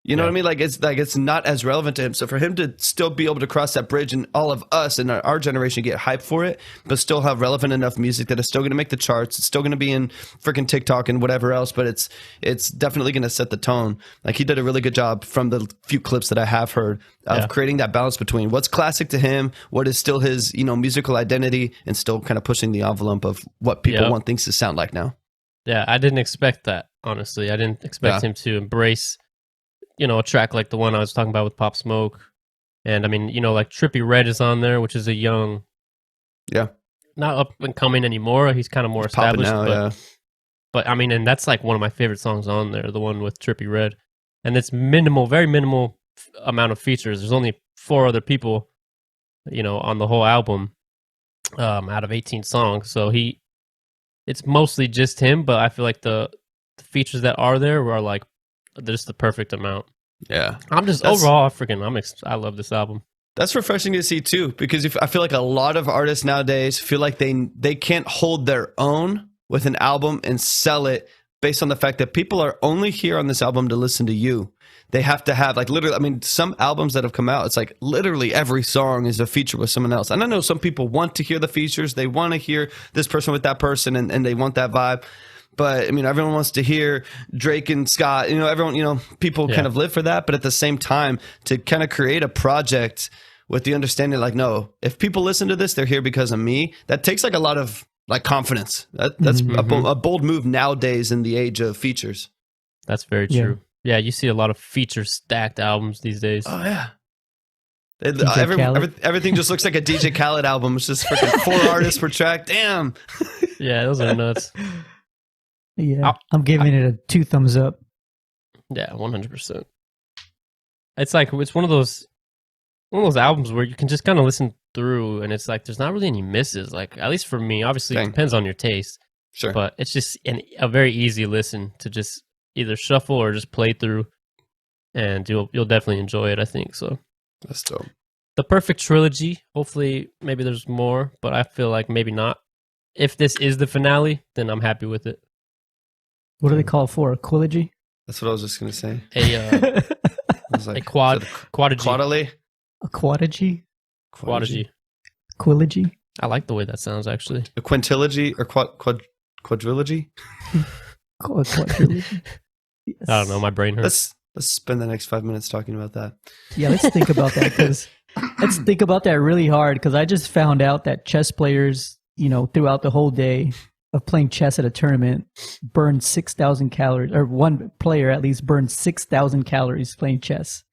You know what I mean? Like it's not as relevant to him. So for him to still be able to cross that bridge and all of us and our generation get hyped for it, but still have relevant enough music that is still going to make the charts. It's still going to be in freaking TikTok and whatever else, but it's definitely going to set the tone. Like he did a really good job from the few clips that I have heard of creating that balance between what's classic to him, what is still his, you know, musical identity, and still kind of pushing the envelope of what people want things to sound like now. Yeah, I didn't expect that, honestly. I didn't expect him to embrace, you know, a track like the one I was talking about with Pop Smoke. And I mean, you know, like Trippie Redd is on there, which is a young, not up and coming anymore. He's kind of more established. Now, but I mean, and that's like one of my favorite songs on there, the one with Trippie Redd. And it's minimal, very minimal amount of features. There's only 4 other people, you know, on the whole album out of 18 songs. So it's mostly just him, but I feel like the features that are there are like, just the perfect amount. Yeah. I'm just overall I love this album. That's refreshing to see too, because I feel like a lot of artists nowadays feel like they can't hold their own with an album and sell it based on the fact that people are only here on this album to listen to you. They have to have like literally, I mean, some albums that have come out, it's like literally every song is a feature with someone else. And I know some people want to hear the features. They want to hear this person with that person and they want that vibe. But I mean, everyone wants to hear Drake and Scott, you know, everyone, you know, people kind of live for that. But at the same time, to kind of create a project with the understanding, like, no, if people listen to this, they're here because of me. That takes like a lot of like confidence. That's a bold move nowadays in the age of features. That's very true. Yeah, you see a lot of feature stacked albums these days. Oh, yeah. Everything just looks like a DJ Khaled album. It's just freaking 4 artists per track. Damn. Yeah, those are nuts. Yeah, I'm giving it a 2 thumbs up. Yeah, 100%. It's like it's one of those albums where you can just kind of listen through, and it's like there's not really any misses. Like at least for me, obviously it depends on your taste. Sure, but it's just a very easy listen to just either shuffle or just play through, and you'll definitely enjoy it. I think so. That's dope. The perfect trilogy. Hopefully, maybe there's more, but I feel like maybe not. If this is the finale, then I'm happy with it. What do they call it for? A quillogy? That's what I was just gonna say. I was like, a quadrigy. A quadrigy. Quillogy. I like the way that sounds, actually. A quintilogy or quadrilogy. Quadrilogy. Yes. I don't know. My brain hurts. Let's spend the next 5 minutes talking about that. Yeah, let's think about that let's think about that really hard because I just found out that chess players, throughout the whole day of playing chess at a tournament, burn 6,000 calories, or one player at least burns 6,000 calories playing chess.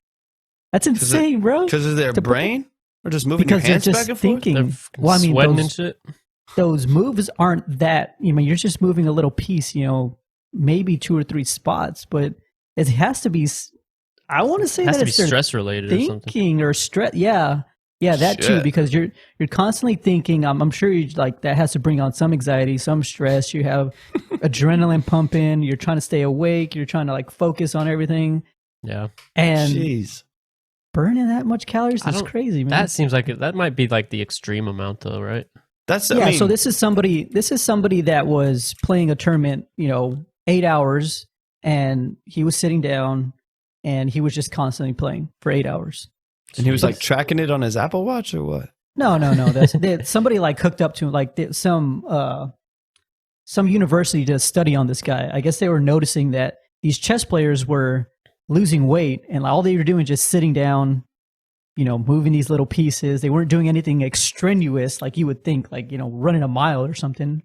That's insane, bro. Because of their brain, or just moving your hands back and thinking. forth. Well, I mean, sweating and shit. Those moves aren't that. You're just moving a little piece. Maybe 2 or 3 spots, but it has to be. I want to say it has that to it's be stress related or something. Thinking or stress. Yeah, that too. Because you're constantly thinking. I'm sure that has to bring on some anxiety, some stress. You have adrenaline pumping. You're trying to stay awake. You're trying to focus on everything. Yeah. And jeez, burning that much calories is crazy, man. That seems like that might be the extreme amount, though, right? So this is somebody that was playing a tournament, 8 hours, and he was sitting down, and he was just constantly playing for 8 hours. And he was tracking it on his Apple Watch or what? No. Somebody hooked up to him, some university did a study on this guy. I guess they were noticing that these chess players were losing weight, and all they were doing was just sitting down, moving these little pieces. They weren't doing anything extraneous like you would think, running a mile or something.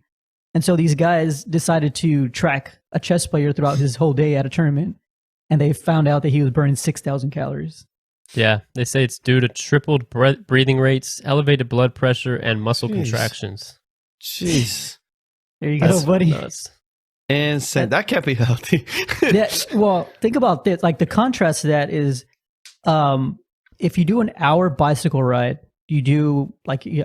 And so these guys decided to track a chess player throughout his whole day at a tournament, and they found out that he was burning 6,000 calories. Yeah, they say it's due to tripled breathing rates, elevated blood pressure, and muscle contractions. Jeez. There you go, buddy. Nuts. Insane. That can't be healthy. Well, think about this. The contrast to that is, if you do an hour bicycle ride, you do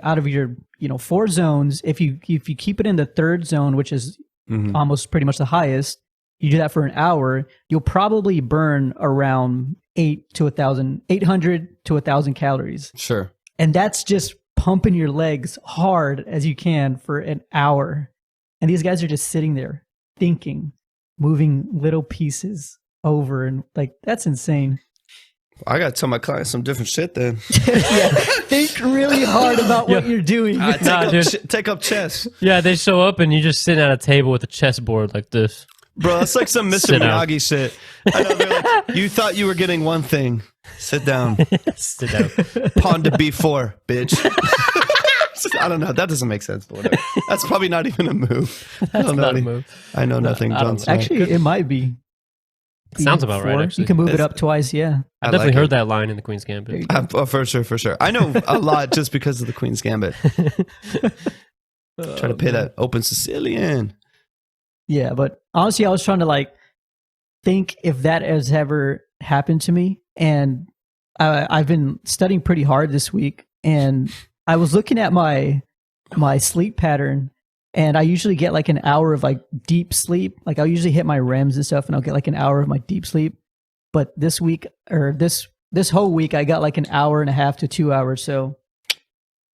out of your 4 zones. If you keep it in the 3rd zone, which is almost pretty much the highest, you do that for an hour, you'll probably burn around 800 to 1,000 calories. Sure. And that's just pumping your legs hard as you can for an hour. And these guys are just sitting there thinking, moving little pieces over, and that's insane. I gotta tell my clients some different shit then. Yeah, think really hard about what you're doing. Take up chess. Yeah, they show up and you just sit at a table with a chessboard like this. Bro, that's like some Mr. Miyagi shit. I know, they're like, you thought you were getting one thing. Sit down. Sit down. Pawn to B4, bitch. I don't know. That doesn't make sense. But whatever. That's probably not even a move. That's not a move. I know nothing. Actually, it might be. Sounds about right, actually. You can move it up twice, yeah. I definitely heard that line in the Queen's Gambit. For sure. I know a lot just because of the Queen's Gambit. Trying to pay that open Sicilian. Yeah, but honestly, I was trying to think if that has ever happened to me. And I've been studying pretty hard this week, and I was looking at my sleep pattern, and I usually get an hour of deep sleep. I'll usually hit my REMs and stuff, and I'll get an hour of my deep sleep. But this week, or this whole week, I got an hour and a half to 2 hours. So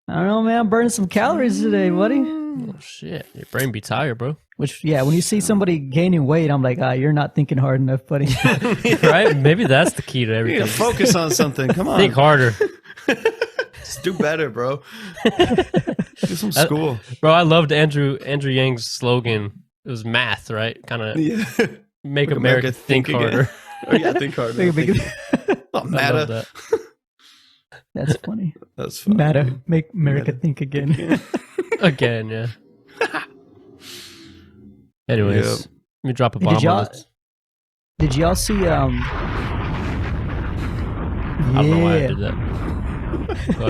I don't know, man. I'm burning some calories today, buddy. Oh shit, your brain be tired, bro. Which, yeah, when you see somebody gaining weight, I'm like, you're not thinking hard enough, buddy. Right? Maybe that's the key to everything. You gotta focus on something. Come on. Think harder. Just do better, bro. Do some school. Bro, I loved Andrew Yang's slogan. It was math, right? Kind of make America think harder. Oh, yeah, think harder. Not matter. That. That's funny. That's funny. Matter. Make America think again. Again, yeah. Anyways, let me drop a bomb on this. Did y'all see I don't know why I did that. Go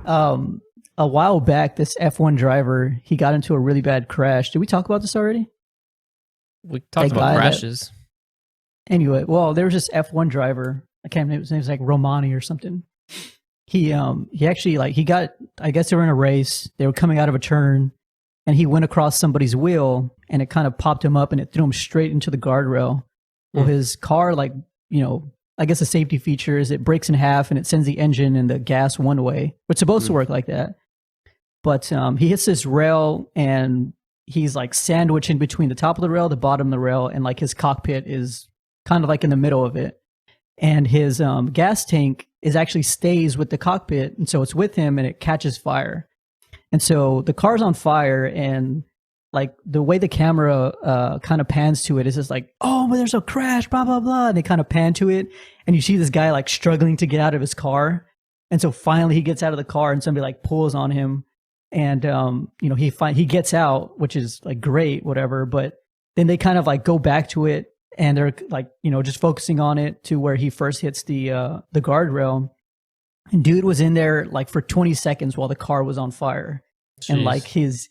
ahead. A while back, this F1 driver, he got into a really bad crash. Did we talk about this already? We talked about crashes. Anyway, well, there was this F1 driver. I can't remember his name. It was Romani or something. He actually he got, I guess they were in a race. They were coming out of a turn, and he went across somebody's wheel, and it kind of popped him up, and it threw him straight into the guardrail. Well, his car, I guess a safety feature is it breaks in half, and it sends the engine and the gas one way. It's supposed to work like that. But he hits this rail, and he's like sandwiched in between the top of the rail, the bottom of the rail, and like his cockpit is kind of like in the middle of it. And his gas tank is actually stays with the cockpit, and so it's with him, and it catches fire. And so the car's on fire, and like the way the camera kind of pans to it is just like, oh, but there's a crash, blah blah blah. And they kind of pan to it, and you see this guy like struggling to get out of his car. And so finally he gets out of the car, and somebody like pulls on him, and you know, he gets out, which is like great, whatever. But then they kind of like go back to it, and they're like, you know, just focusing on it to where he first hits the guardrail. And dude was in there like for 20 seconds while the car was on fire. Jeez. And like his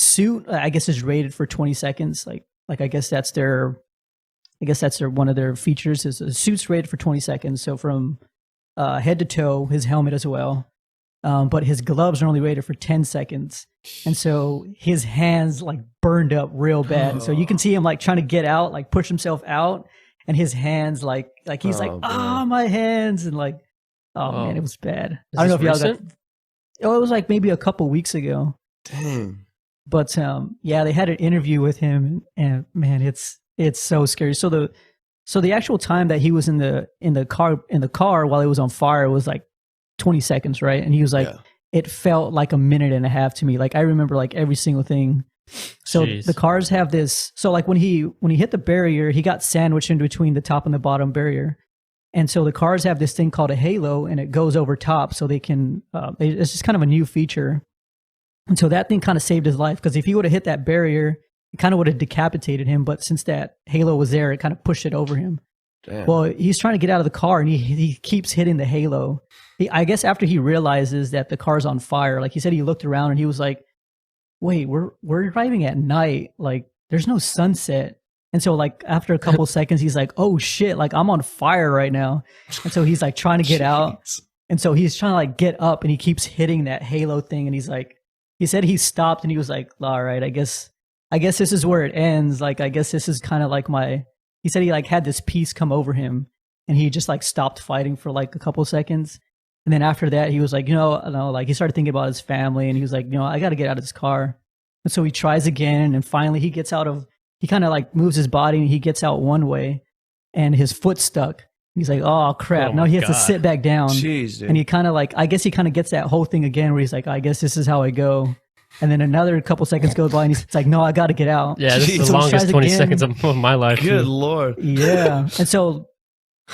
suit, I guess, is rated for 20 seconds. Like I guess that's their one of their features. His suit's rated for 20 seconds. So from head to toe, his helmet as well. But his gloves are only rated for 10 seconds. And so his hands like burned up real bad. So you can see him like trying to get out, like push himself out. And his hands like he's like, my hands. And like, man, it was bad. I don't know if y'all got... Oh, it was like maybe a couple weeks ago. Dang. But yeah, they had an interview with him, and man, it's so scary. So the actual time that he was in the car while it was on fire was like 20 seconds, right? And he was like, it felt like a minute and a half to me. Like I remember like every single thing. So the cars have this. So like when he hit the barrier, he got sandwiched in between the top and the bottom barrier. And so the cars have this thing called a halo, and it goes over top, so they can. It's just kind of a new feature. And so that thing kind of saved his life, because if he would have hit that barrier, it kind of would have decapitated him. But since that halo was there, it kind of pushed it over him. Damn. Well, he's trying to get out of the car, and he keeps hitting the halo. I guess after he realizes that the car's on fire, like he said, he looked around and he was like, wait, we're driving at night. Like there's no sunset. And so like after a couple seconds, he's like, oh shit, like I'm on fire right now. And so he's like trying to get out. And so he's trying to like get up, and he keeps hitting that halo thing. And he's like, he said he stopped, and he was like, all right, I guess this is where it ends. Like, I guess this is kind of like he said he like had this peace come over him, and he just like stopped fighting for like a couple seconds. And then after that, he was like, like he started thinking about his family, and he was like, I got to get out of this car. And so he tries again, and finally he kind of like moves his body, and he gets out one way, and his foot's stuck. He's like, oh crap. Now he has to sit back down. Jeez, dude. And he kind of like, I guess he kind of gets that whole thing again where he's like, I guess this is how I go. And then another couple seconds go by, and he's like, no, I got to get out. Yeah, this is the longest 20 seconds of my life. Good Lord. Yeah. And so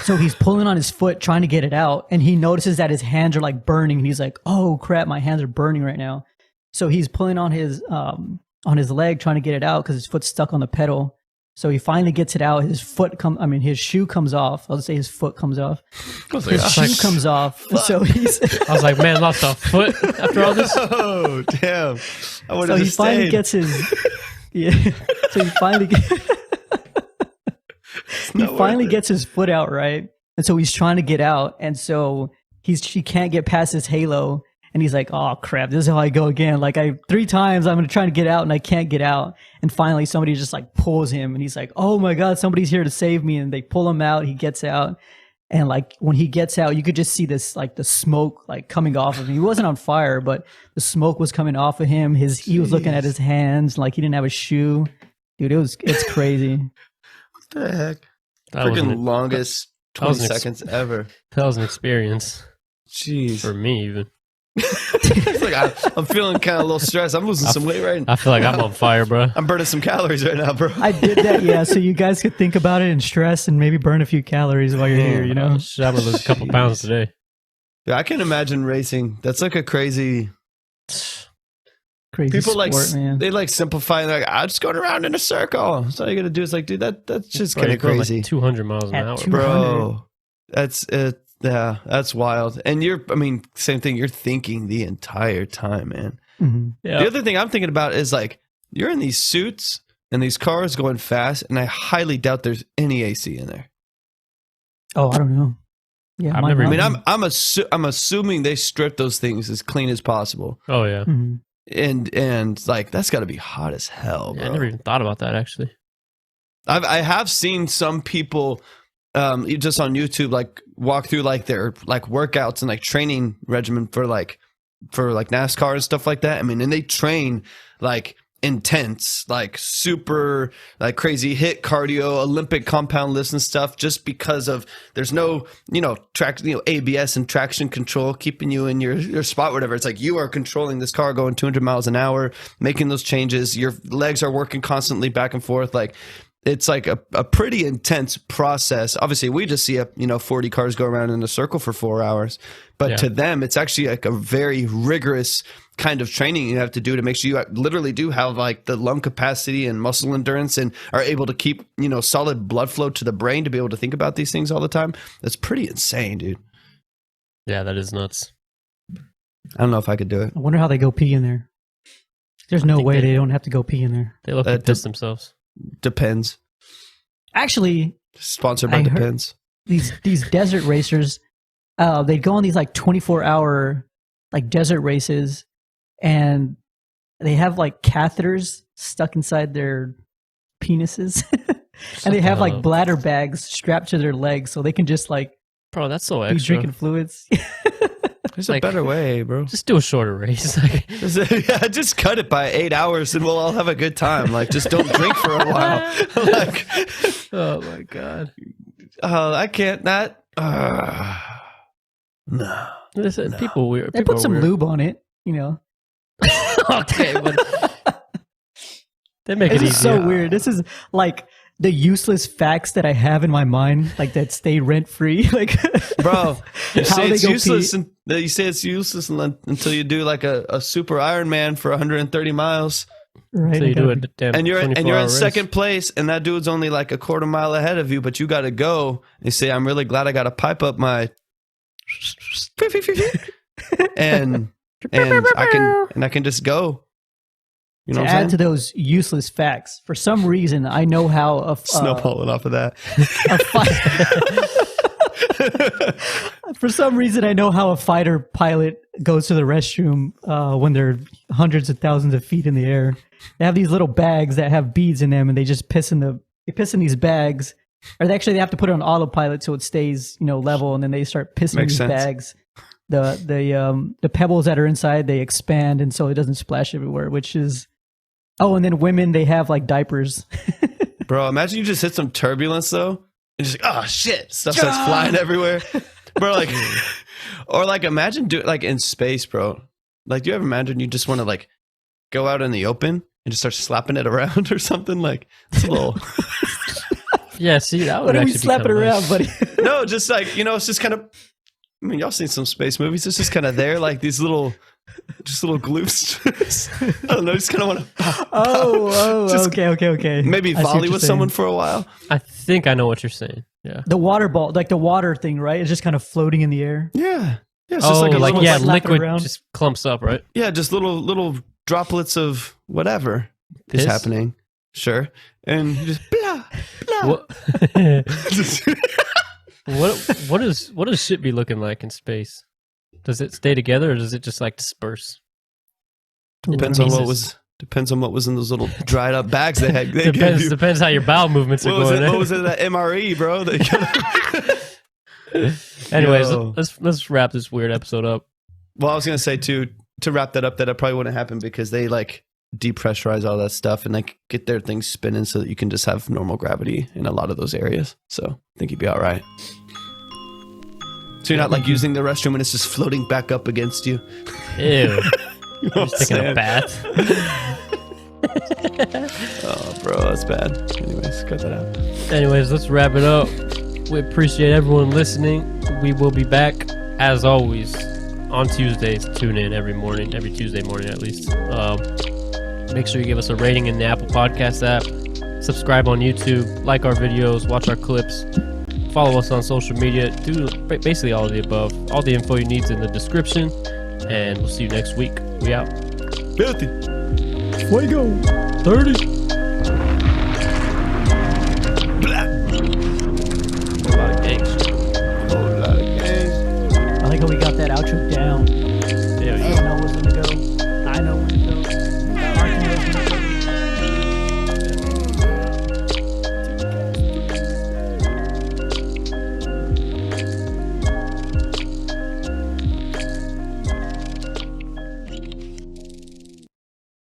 he's pulling on his foot, trying to get it out. And he notices that his hands are like burning. And he's like, oh crap, my hands are burning right now. So he's pulling on his leg, trying to get it out because his foot's stuck on the pedal. So he finally gets it out. His shoe comes off. I'll just say his foot comes off. His shoe comes off. So I was like, man, lost a foot after all this. Oh, damn. I would have So he finally gets his. Yeah. So he finally gets his foot out, right? And so he's trying to get out, and so he can't get past his halo. And he's like, oh crap, this is how I go again. Like 3 times I'm going to try to get out, and I can't get out. And finally somebody just like pulls him, and he's like, oh my God, somebody's here to save me. And they pull him out. He gets out. And like when he gets out, you could just see this, like the smoke like coming off of him. He wasn't on fire, but the smoke was coming off of him. He was looking at his hands, like he didn't have a shoe. Dude, it's crazy. What the heck? Freaking longest 20 seconds ever. That was an experience. Jeez. For me even. It's like I'm feeling kind of a little stressed. I'm losing some weight right now. I feel like I'm on fire, bro. I'm burning some calories right now, bro. I did that, yeah. So you guys could think about it and stress and maybe burn a few calories while you're here, you know? I'm going to lose a couple pounds today. Yeah, I can imagine racing. That's like a crazy people sport, like man. They like simplify. Like I'm just going around in a circle. So all you got to do is like, dude, that's just kind of crazy. Like 200 miles an hour, 200. Bro. That's it. Yeah, that's wild. And same thing. You're thinking the entire time, man. Mm-hmm. Yeah. The other thing I'm thinking about is like, you're in these suits and these cars going fast, and I highly doubt there's any AC in there. Oh, I don't know. Yeah, I'm assuming they strip those things as clean as possible. Oh yeah, mm-hmm. and like that's got to be hot as hell, bro. Yeah, I never even thought about that actually. I have seen some people just on YouTube like walk through like their like workouts and like training regimen for like NASCAR and stuff like that. I mean, and they train like intense, like super like crazy hit cardio, Olympic compound lifts and stuff, just because of there's no ABS and traction control keeping you in your spot, whatever. It's like you are controlling this car going 200 miles an hour, making those changes. Your legs are working constantly back and forth. Like it's like a pretty intense process. Obviously, we just see 40 cars go around in a circle for 4 hours, but to them, it's actually like a very rigorous kind of training you have to do to make sure you literally do have like the lung capacity and muscle endurance and are able to keep solid blood flow to the brain to be able to think about these things all the time. That's pretty insane, dude. Yeah, that is nuts. I don't know if I could do it. I wonder how they go pee in there. There's no way they don't have to go pee in there. They look to piss themselves. Depends. Actually, sponsored by Depends. These desert racers, they go on these like 24-hour like desert races, and they have like catheters stuck inside their penises, and they have like bladder bags strapped to their legs, so they can just like that's so extra. Be drinking fluids. There's a better way, bro. Just do a shorter race. Yeah, just cut it by 8 hours and we'll all have a good time. Like, just don't drink for a while. Like, oh my God. I can't not. No. Listen, people weird. They put some lube on it, Okay, but they make it easy. This is so weird. This is like the useless facts that I have in my mind, like that stay rent free. Like, bro, you say it's useless, and you say it's useless until you do like a super Ironman for 130 miles. Right. So you do it, and you're in second place, and that dude's only like a quarter mile ahead of you, but you got to go. You say, "I'm really glad I got to pipe up my," and I can just go. You know to add to those useless facts, for some reason, I know how snowballing off of that. For some reason, I know how a fighter pilot goes to the restroom when they're hundreds of thousands of feet in the air. They have these little bags that have beads in them, and they just piss in these bags. Or they have to put it on autopilot so it stays level, and then they start pissing in these bags. The pebbles that are inside, they expand, and so it doesn't splash everywhere, which is... Oh, and then women, they have like diapers. Bro, imagine you just hit some turbulence though, and just like, oh shit, stuff starts flying everywhere. Bro, like, or like imagine like in space, bro. Like, do you ever imagine you just want to like go out in the open and just start slapping it around or something? Like, it's a little... Yeah, see, that would what actually are we slapping around, buddy? No, just like, it's just kind of... I mean, y'all seen some space movies. It's just kind of there, like these little gloops. I don't know. Just kind of want to. Okay. Maybe volley with someone for a while. I think I know what you're saying. Yeah. The water ball, like the water thing, right? It's just kind of floating in the air. Yeah. It's just like a little, liquid just clumps up, right? Yeah, just little droplets of whatever is happening. Sure, and you just blah blah. What does shit be looking like in space? Does it stay together or does it just like disperse? Depends on what was in those little dried up bags they had. Depends how your bowel movements are going. What was it? That MRE, bro? Anyways, let's wrap this weird episode up. Well, I was gonna say to wrap that up, that it probably wouldn't happen because they like depressurize all that stuff and like get their things spinning so that you can just have normal gravity in a lot of those areas. So I think you'd be all right. So you're not like using the restroom and it's just floating back up against you. Ew. You're just taking a bath. Oh, bro, that's bad. Anyways, cut that out. Anyways, let's wrap it up. We appreciate everyone listening. We will be back, as always, on Tuesdays. Tune in every Tuesday morning at least. Make sure you give us a rating in the Apple Podcast app. Subscribe on YouTube. Like our videos. Watch our clips. Follow us on social media. Do basically all of the above. All the info you need is in the description. And we'll see you next week. We out. Filthy. Fuego. 30.